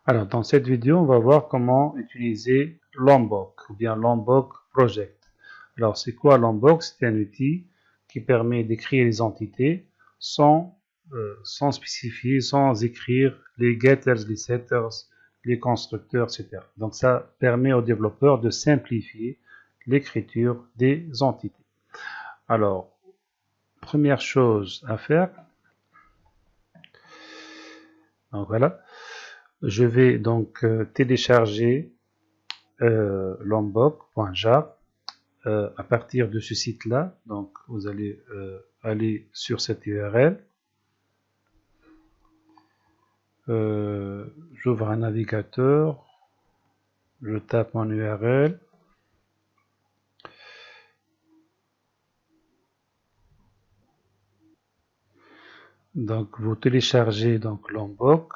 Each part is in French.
Alors, dans cette vidéo, on va voir comment utiliser Lombok ou bien Lombok Project. Alors, c'est quoi Lombok? C'est un outil qui permet d'écrire les entités sans spécifier, sans écrire les getters, les setters, les constructeurs, etc. Donc, ça permet aux développeurs de simplifier l'écriture des entités. Alors, première chose à faire, donc voilà, je vais donc télécharger lombok.jar à partir de ce site-là. Donc, vous allez aller sur cette URL. J'ouvre un navigateur. Je tape mon URL. Donc, vous téléchargez donc Lombok.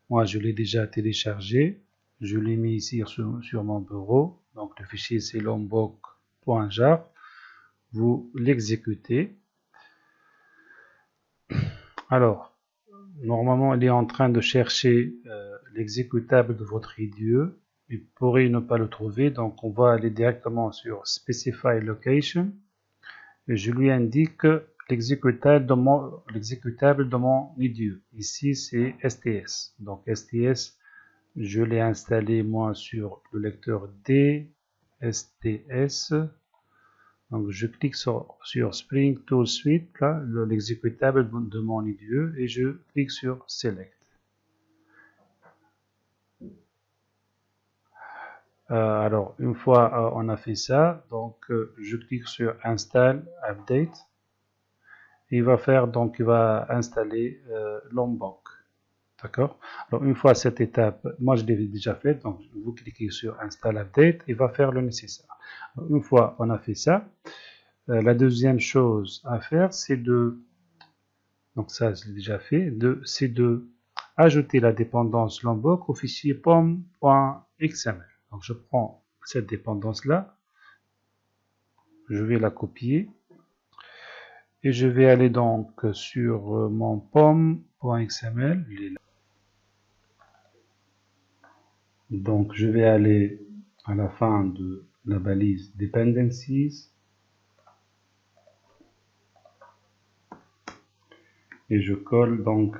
Moi, je l'ai déjà téléchargé. Je l'ai mis ici sur mon bureau. Donc, le fichier, c'est lombok.jar. Vous l'exécutez. Alors, normalement, il est en train de chercher l'exécutable de votre IDE. Il pourrait ne pas le trouver, donc on va aller directement sur Specify Location et je lui indique l'exécutable de mon IDE. Ici, c'est STS. Donc STS, je l'ai installé moi sur le lecteur DSTS. Donc je clique sur Spring Tool Suite, là, l'exécutable de mon IDE, et je clique sur Select. Alors, une fois on a fait ça, donc je clique sur Install Update. Il va faire, donc il va installer Lombok. D'accord? Alors, une fois cette étape, moi je l'ai déjà faite, donc vous cliquez sur Install Update, il va faire le nécessaire. Alors, une fois on a fait ça, la deuxième chose à faire, c'est donc ça je l'ai déjà fait, c'est de ajouter la dépendance Lombok au fichier pom.xml. Donc je prends cette dépendance-là, je vais la copier et je vais aller donc sur mon pom.xml. Donc je vais aller à la fin de la balise dependencies et je colle donc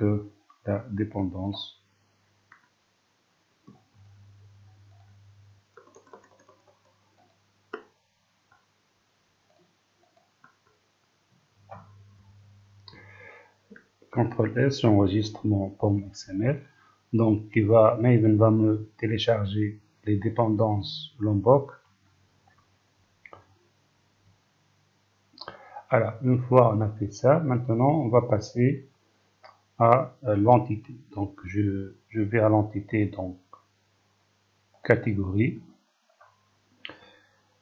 la dépendance. CTRL S, j'enregistre mon pom.xml. Donc Maven va me télécharger les dépendances Lombok. Alors, une fois on a fait ça, maintenant on va passer à l'entité. Donc je vais à l'entité, donc catégorie.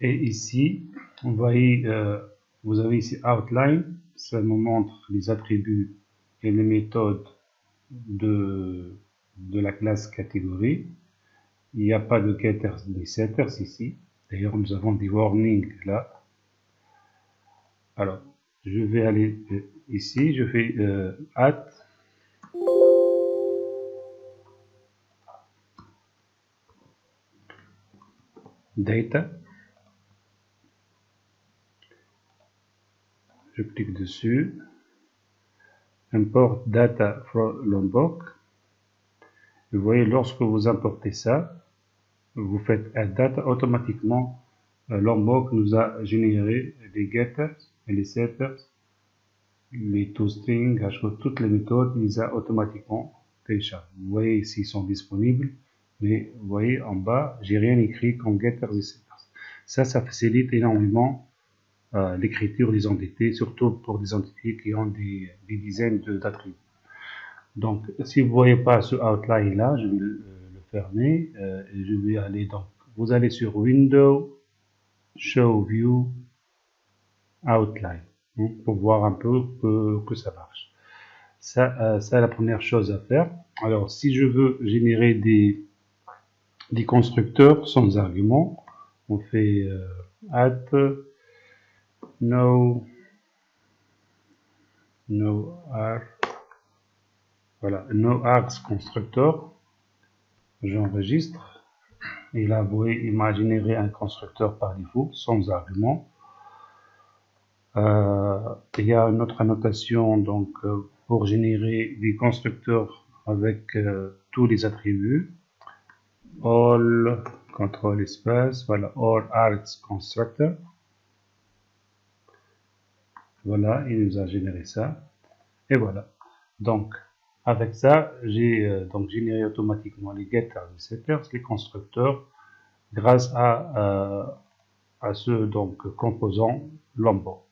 Et ici, vous voyez, vous avez ici Outline, ça nous montre les attributs et les méthodes de la classe catégorie. Il n'y a pas de getters, des setters ici. D'ailleurs, nous avons des warnings là. Alors, je vais aller ici, je fais add data. Je clique dessus. Import data from Lombok. Vous voyez, lorsque vous importez ça, vous faites add data, automatiquement, Lombok nous a généré les getters et les setters, les toString, toutes les méthodes, il les a automatiquement téléchargées. Vous voyez ici, ils sont disponibles, mais vous voyez en bas, j'ai rien écrit comme getters et setters. Ça facilite énormément l'écriture des entités, surtout pour des entités qui ont des dizaines d'attributs. Donc, si vous ne voyez pas ce outline là, je vais le fermer et je vais aller donc, vous allez sur Window, Show View, Outline, hein, pour voir un peu que ça marche. Ça, c'est la première chose à faire. Alors, si je veux générer des constructeurs sans argument, on fait add no args, voilà, no args constructor. J'enregistre. Et là, vous voyez, il m'a généré un constructeur par défaut, sans argument. Il y a une autre annotation donc pour générer des constructeurs avec tous les attributs. All control espace, voilà, all arts constructor. Voilà, il nous a généré ça. Et voilà. Donc, avec ça, j'ai donc généré automatiquement les getters et setters, les constructeurs, grâce à ce donc composant Lombok.